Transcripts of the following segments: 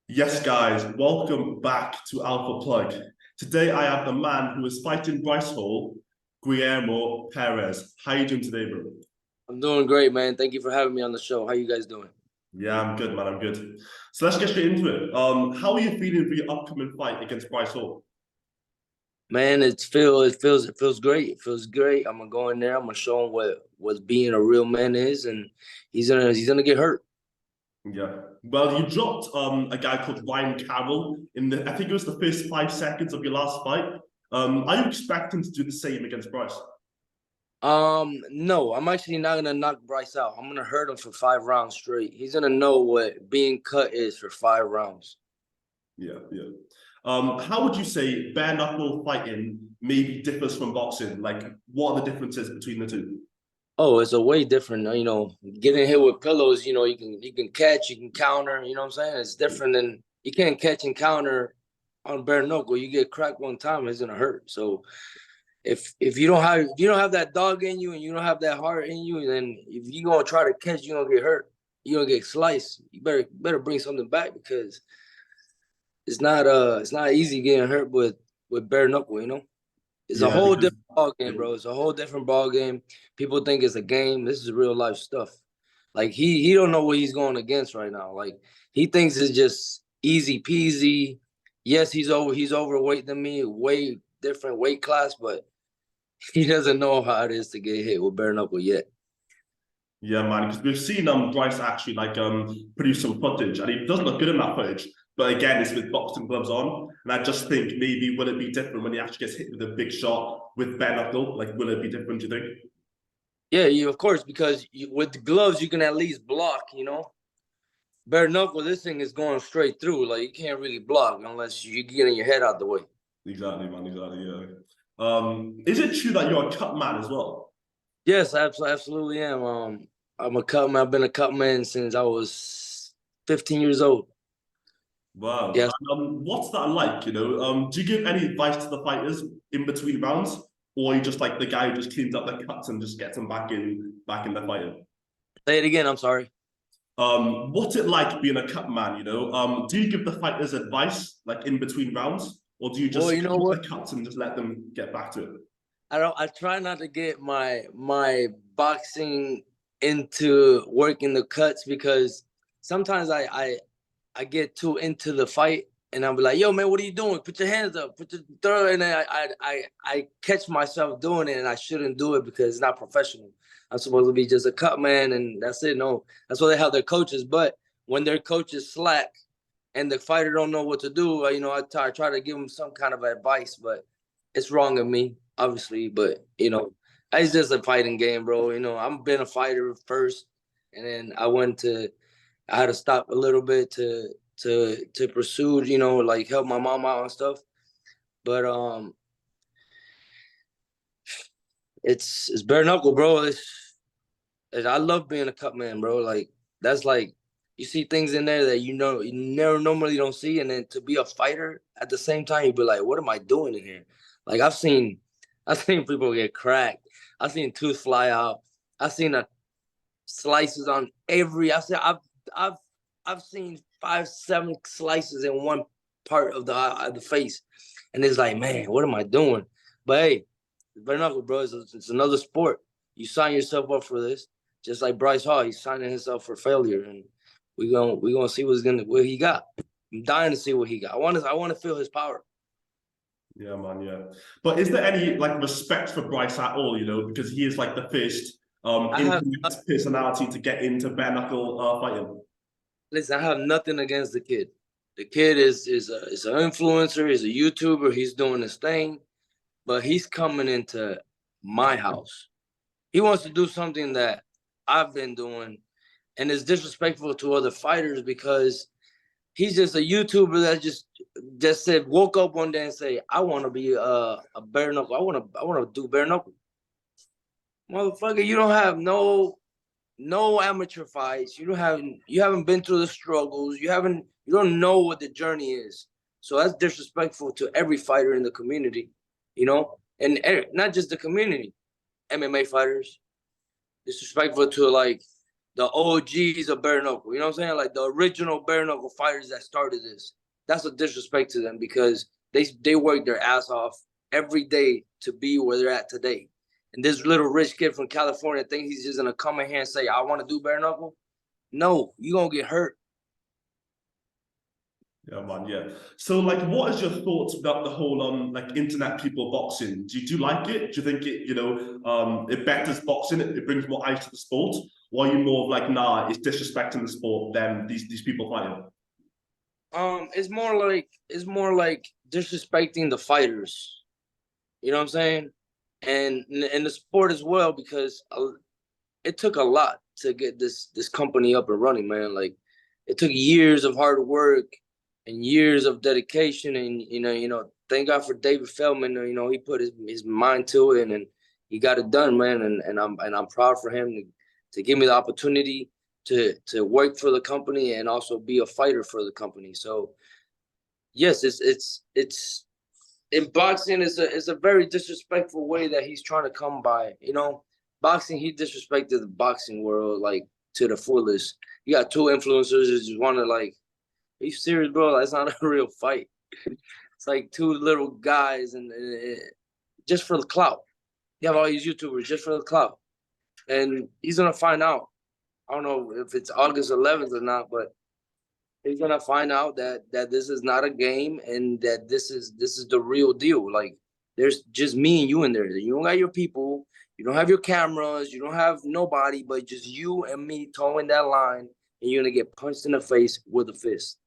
Yes, guys, welcome back to Alpha Plug. Today I have the man who is fighting Bryce Hall, Guillermo Perez. How you doing today, bro? I'm doing great, man. Thank you for having me on the show. How you guys doing? Yeah, I'm good, man. I'm good. So let's get straight into it. How are you feeling for your upcoming fight against Bryce Hall? Man, it feels great. It feels great. I'm gonna go in there. I'm gonna show him what being a real man is, and he's gonna get hurt. Yeah. Well, you dropped a guy called Ryan Carroll in the I think it was the first 5 seconds of your last fight. Are you expecting to do the same against Bryce? No, I'm actually not gonna knock Bryce out. I'm gonna hurt him for 5 rounds straight. He's gonna know what being cut is for 5 rounds. Yeah, yeah. How would you say bare knuckle fighting maybe differs from boxing? Like, what are the differences between the two? Oh, it's a way different. Getting hit with pillows. You can catch, you can counter. You know what I'm saying? It's different than you can't catch and counter on bare knuckle. You get cracked one time, it's gonna hurt. So if you don't have that dog in you and you don't have that heart in you, then if you gonna try to catch, you're gonna get hurt. You're gonna get sliced. You better bring something back because it's not easy getting hurt with bare knuckle. It's a Yeah, whole because different ball game, bro. It's a whole different ball game. People think it's a game. This is real life stuff. Like he don't know what he's going against right now. Like he thinks it's just easy peasy. Yes, he's overweight than me, way different weight class, but he doesn't know how it is to get hit with bare knuckle yet. yeah, man, because we've seen Bryce actually produce some footage, and he does look good in that footage. But again, it's with boxing gloves on, and I just think maybe will it be different when he actually gets hit with a big shot with bare knuckle? Like, will it be different? Do you think? Yeah, of course, because with the gloves you can at least block. Bare knuckle, this thing is going straight through. Like you can't really block unless you getting your head out the way. Exactly, man. Exactly. Yeah. Is it true that you're a cut man as well? Yes, I absolutely am. I'm a cut man. I've been a cut man since I was 15 years old. Wow. Yes. And, what's that like? Do you give any advice to the fighters in between rounds, or are you just like the guy who just cleans up the cuts and just gets them back in the fighting? Say it again. I'm sorry. What's it like being a cut man? Do you give the fighters advice like in between rounds, or do you Well, just you know keep what? the cuts and just let them get back to it? I don't. I try not to get my boxing into working the cuts because sometimes I get too into the fight and I'll be like, "Yo, man, what are you doing? Put your hands up. Put your throw." And then I catch myself doing it, and I shouldn't do it because it's not professional. I'm supposed to be just a cut man, and that's it. No, that's why they have their coaches. But when their coaches slack and the fighter don't know what to do, I try to give them some kind of advice, but it's wrong of me, obviously. But it's just a fighting game, bro. I've been a fighter first, and then I had to stop a little bit to pursue, like help my mom out and stuff. But it's bare knuckle, bro. I love being a cut man, bro. Like that's like you see things in there that you never normally don't see, and then to be a fighter at the same time, you be like, what am I doing in here? Like I've seen people get cracked. I've seen tooth fly out. I've seen slices on every. I've I've seen 5, 7 slices in one part of the face, and it's like, man, what am I doing? But hey, bare knuckle, bro. It's another sport. You sign yourself up for this, just like Bryce Hall. He's signing himself for failure, and we gonna see what he got. I'm dying to see what he got. I want to feel his power. Yeah, man. Yeah. But is there any like respect for Bryce at all? Because he is like the first I have internet personality to get into bare knuckle fighting. Listen. I have nothing against the kid. The kid is an influencer. He's a YouTuber. He's doing his thing, but he's coming into my house. He wants to do something that I've been doing, and it's disrespectful to other fighters because he's just a YouTuber that just said woke up one day and say I want to be a bare knuckle. I want to do bare knuckle. Motherfucker, you don't have no amateur fights. You haven't been through the struggles. You don't know what the journey is. So that's disrespectful to every fighter in the community, and not just the community, MMA fighters. Disrespectful to like the OGs of bare knuckle. You know what I'm saying? Like the original bare knuckle fighters that started this. That's a disrespect to them because they work their ass off every day to be where they're at today. And this little rich kid from California thinks he's just gonna come in here and say, "I want to do bare knuckle." No, you're gonna get hurt. Yeah, man, yeah. So, like, what is your thoughts about the whole like internet people boxing? Do you like it? Do you think it, it betters boxing? It brings more eyes to the sport? Or are you more of like, nah, it's disrespecting the sport than these people fighting? It's more like disrespecting the fighters. You know what I'm saying? And the sport as well, because it took a lot to get this company up and running, man. Like it took years of hard work and years of dedication, and thank God for David Feldman. He put his mind to it, and he got it done, man. And I'm proud for him to give me the opportunity to work for the company and also be a fighter for the company. So yes, it's in boxing is a very disrespectful way that he's trying to come by. Boxing, he disrespected the boxing world like to the fullest. You got two influencers that just want to like, are you serious, bro? That's not a real fight. It's like two little guys and just for the clout. You have all these YouTubers just for the clout. And he's gonna find out. I don't know if it's August 11th or not, but he's gonna find out that this is not a game and that this is the real deal. Like there's just me and you in there. You don't got your people, you don't have your cameras, you don't have nobody, but just you and me towing that line, and you're gonna get punched in the face with a fist.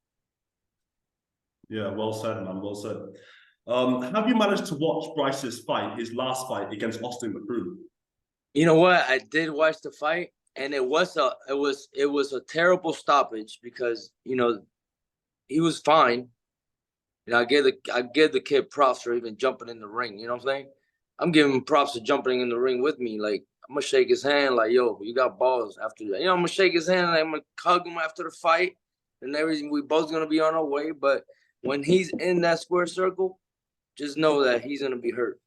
Yeah, well said, man. Well said. Have you managed to watch Bryce's fight, his last fight against Austin McBroom? You know what? I did watch the fight, and it was a terrible stoppage because he was fine. I give the kid props for even jumping in the ring. You know what I'm saying? I'm giving him props for jumping in the ring with me. Like I'm gonna shake his hand, like yo, you got balls. After that, I'm gonna shake his hand. I'm gonna hug him after the fight, and everything. We both gonna be on our way. But when he's in that square circle, just know that he's gonna be hurt.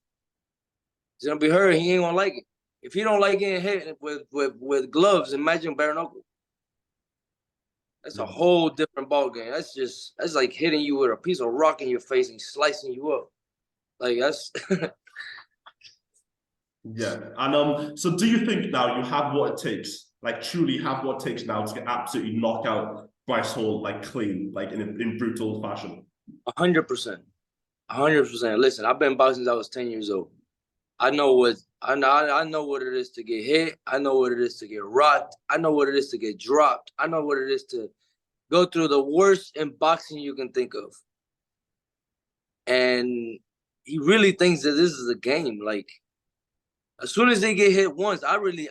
He's gonna be hurt. He ain't gonna like it. If he don't like getting hit with gloves, imagine bare knuckle. That's a whole different ball game. That's like hitting you with a piece of rock in your face and slicing you up. Like that's Yeah. And so do you think now you have what it takes, like truly have what it takes now to absolutely knock out Bryce Hall like clean, like in brutal fashion? 100%. 100%. Listen, I've been boxing since I was 10 years old. I know what it is to get hit. I know what it is to get rocked. I know what it is to get dropped. I know what it is to go through the worst in boxing you can think of. And he really thinks that this is a game. Like as soon as they get hit once, I really,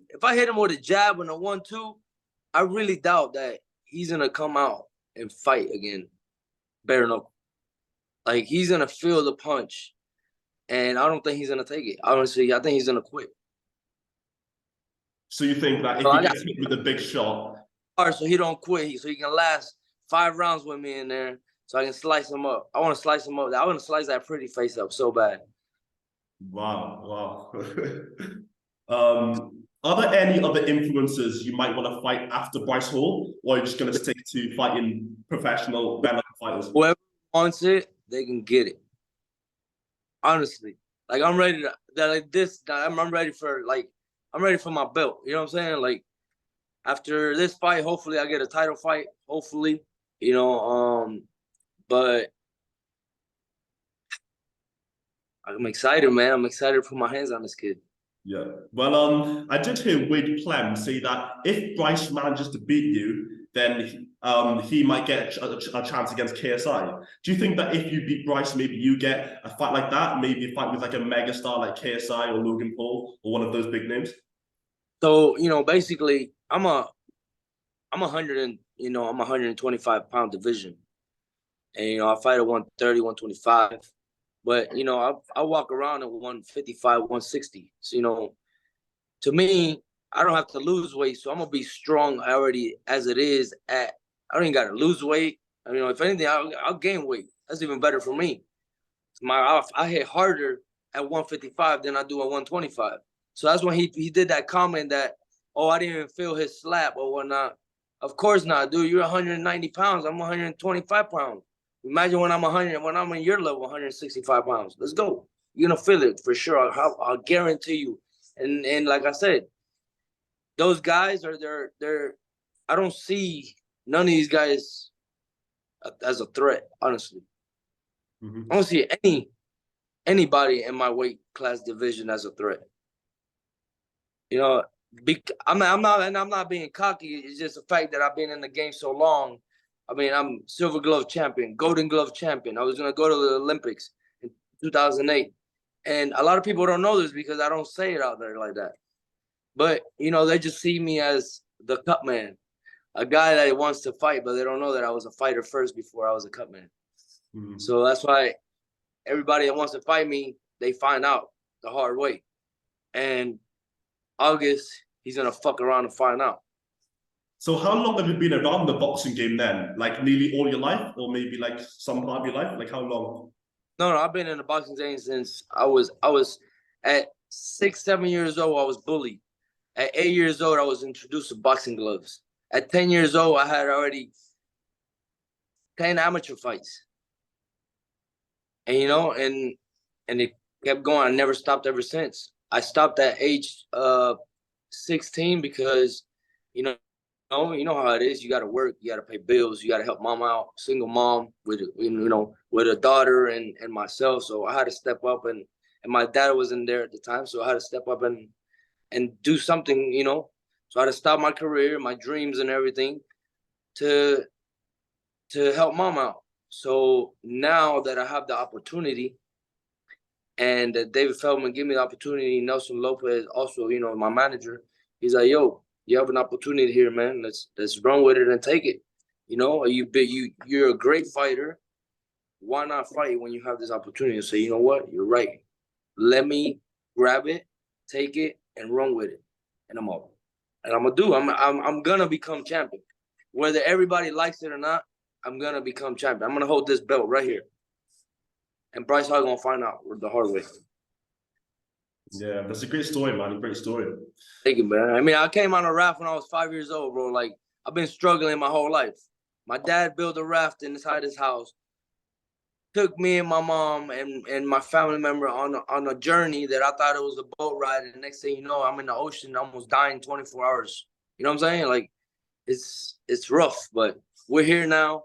if I hit him with a jab and a 1-2, I really doubt that he's gonna come out and fight again, bare knuckle. Like he's gonna feel the punch. And I don't think he's gonna take it. Honestly, I think he's gonna quit. So you think that if he gets hit with a big shot, so he don't quit, so he can last 5 rounds with me in there, so I can slice him up. I want to slice him up. I want to slice that pretty face up so bad. Wow. Are there any other influencers you might want to fight after Bryce Hall, or are you just going to stick to fighting professional bare knuckle fighters? Whoever wants it, they can get it. Honestly, like I'm ready I'm ready for my belt. You know what I'm saying? Like after this fight, hopefully I get a title fight. Hopefully, but I'm excited, man. I'm excited to put my hands on this kid. Yeah. Well, I did hear Wade Clem say that if Bryce manages to beat you, then he might get a chance against KSI. Do you think that if you beat Bryce, maybe you get a fight like that? Maybe a fight with like a megastar like KSI or Logan Paul or one of those big names? So, basically I'm a 125-pound division. And, I fight at 130, 125. But, I walk around at 155, 160. So, to me, I don't have to lose weight. So I'm going to be strong already as it is. I don't even got to lose weight. If anything, I'll gain weight. That's even better for me. I hit harder at 155 than I do at 125. So that's when he did that comment that oh, I didn't even feel his slap or whatnot. Of course not, dude. You're 190 pounds. I'm 125 pounds. Imagine when I'm 100, when I'm in your level, 165 pounds. Let's go. You're gonna feel it for sure. I'll guarantee you. And like I said, those guys are they're. I don't see none of these guys as a threat, honestly. Mm-hmm. I don't see anybody in my weight class division as a threat. You know, I'm not being cocky. It's just the fact that I've been in the game so long. I mean, I'm silver glove champion, golden glove champion. I was gonna go to the Olympics in 2008, and a lot of people don't know this because I don't say it out there like that. But you know, they just see me as the cup man, a guy that wants to fight, but they don't know that I was a fighter first before I was a cup man. Mm-hmm. So that's why everybody that wants to fight me, they find out the hard way. And August, he's gonna fuck around and find out. So how long have you been around the boxing game then? Like nearly all your life, or maybe like some part of your life? Like how long? No, I've been in the boxing game since I was at 6, 7 years old. I was bullied. At 8 years old, I was introduced to boxing gloves. At 10 years old, I had already 10 amateur fights. And you know, and it kept going. I never stopped ever since. I stopped at age 16 because, you know how it is. You got to work. You got to pay bills. You got to help mom out. Single mom with with a daughter and myself. So I had to step up, and my dad wasn't there at the time, so I had to step up and do something. You know, so I had to stop my career, my dreams, and everything to help mom out. So now that I have the opportunity, and David Feldman gave me the opportunity, Nelson Lopez also, you know, my manager, he's like, yo, you have an opportunity here, man. Let's run with it and take it. You know, you're a great fighter. Why not fight when you have this opportunity and say, you know what, you're right. Let me grab it, take it, and run with it. And I'm all, and I'm gonna do. I'm gonna become champion, whether everybody likes it or not. I'm gonna become champion. I'm gonna hold this belt right here, and Bryce Hall gonna find out the hard way. Yeah, that's a great story, man. A great story. Thank you, man. I mean, I came on a raft when I was 5 years old, bro. Like, I've been struggling my whole life. My dad built a raft inside his house, took me and my mom and my family member on a journey that I thought it was a boat ride. And the next thing you know, I'm in the ocean, almost dying 24 hours. You know what I'm saying? Like, it's rough, but we're here now.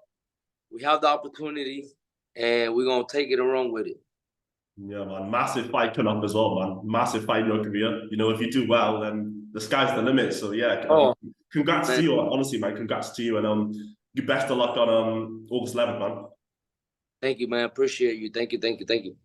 We have the opportunity, and we're going to take it and run with it. Yeah, man. Massive fight coming up as well, man. Massive fight in your career. You know, if you do well, then the sky's the limit. So yeah, congrats to you. Honestly, man, congrats to you, and best of luck on August 11th, man. Thank you, man. Appreciate you. Thank you.